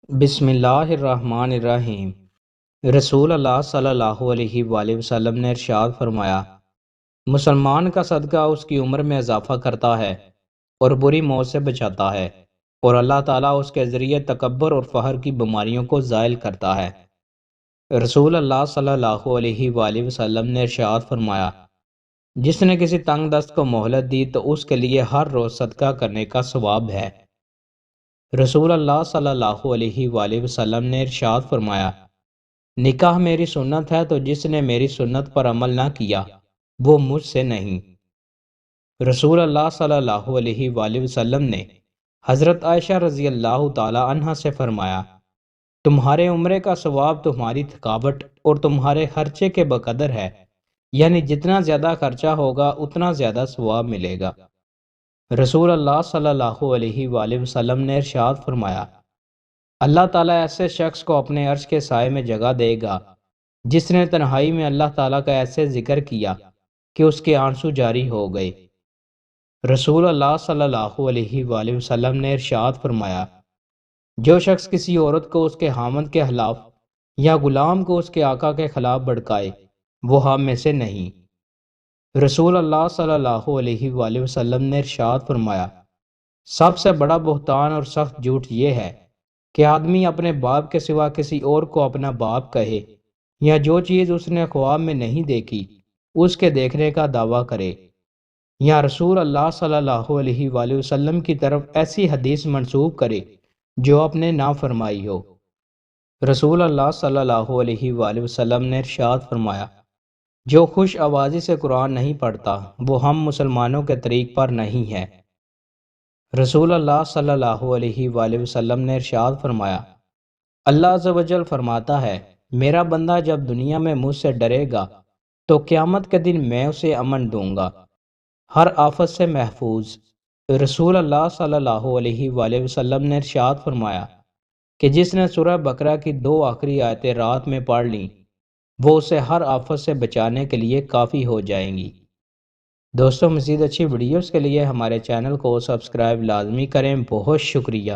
بسم اللہ الرحمن الرحیم۔ رسول اللہ صلی اللہ علیہ وآلہ وسلم نے ارشاد فرمایا، مسلمان کا صدقہ اس کی عمر میں اضافہ کرتا ہے اور بری موت سے بچاتا ہے، اور اللہ تعالیٰ اس کے ذریعے تکبر اور فخر کی بیماریوں کو زائل کرتا ہے۔ رسول اللہ صلی اللہ علیہ وآلہ وسلم نے ارشاد فرمایا، جس نے کسی تنگ دست کو مہلت دی تو اس کے لیے ہر روز صدقہ کرنے کا ثواب ہے۔ رسول اللہ صلی اللہ علیہ وآلہ وسلم نے ارشاد فرمایا، نکاح میری سنت ہے تو جس نے میری سنت پر عمل نہ کیا وہ مجھ سے نہیں۔ رسول اللہ صلی اللہ علیہ وآلہ وسلم نے حضرت عائشہ رضی اللہ تعالی عنہا سے فرمایا، تمہارے عمرے کا ثواب تمہاری تھکاوٹ اور تمہارے خرچے کے بقدر ہے، یعنی جتنا زیادہ خرچہ ہوگا اتنا زیادہ ثواب ملے گا۔ رسول اللہ صلی اللہ علیہ وآلہ وسلم نے ارشاد فرمایا، اللہ تعالیٰ ایسے شخص کو اپنے عرش کے سائے میں جگہ دے گا جس نے تنہائی میں اللہ تعالیٰ کا ایسے ذکر کیا کہ اس کے آنسو جاری ہو گئے۔ رسول اللہ صلی اللہ علیہ وآلہ وسلم نے ارشاد فرمایا، جو شخص کسی عورت کو اس کے خامند کے خلاف یا غلام کو اس کے آقا کے خلاف بھڑکائے وہ ہم میں سے نہیں۔ رسول اللہ صلی اللہ علیہ وآلہ وسلم نے ارشاد فرمایا، سب سے بڑا بہتان اور سخت جھوٹ یہ ہے کہ آدمی اپنے باپ کے سوا کسی اور کو اپنا باپ کہے، یا جو چیز اس نے خواب میں نہیں دیکھی اس کے دیکھنے کا دعویٰ کرے، یا رسول اللہ صلی اللہ علیہ وآلہ وسلم کی طرف ایسی حدیث منسوب کرے جو اپنے نافرمائی ہو۔ رسول اللہ صلی اللہ علیہ وآلہ وسلم نے ارشاد فرمایا، جو خوش آوازی سے قرآن نہیں پڑھتا وہ ہم مسلمانوں کے طریق پر نہیں ہے۔ رسول اللہ صلی اللہ علیہ وآلہ وسلم نے ارشاد فرمایا، اللہ عز و جل فرماتا ہے، میرا بندہ جب دنیا میں مجھ سے ڈرے گا تو قیامت کے دن میں اسے امن دوں گا، ہر آفت سے محفوظ۔ رسول اللہ صلی اللہ علیہ وآلہ وسلم نے ارشاد فرمایا کہ جس نے سورہ بقرہ کی 2 آخری آیتیں رات میں پڑھ لیں وہ اسے ہر آفت سے بچانے کے لیے کافی ہو جائیں گی۔ دوستوں، مزید اچھی ویڈیوز کے لیے ہمارے چینل کو سبسکرائب لازمی کریں۔ بہت شکریہ۔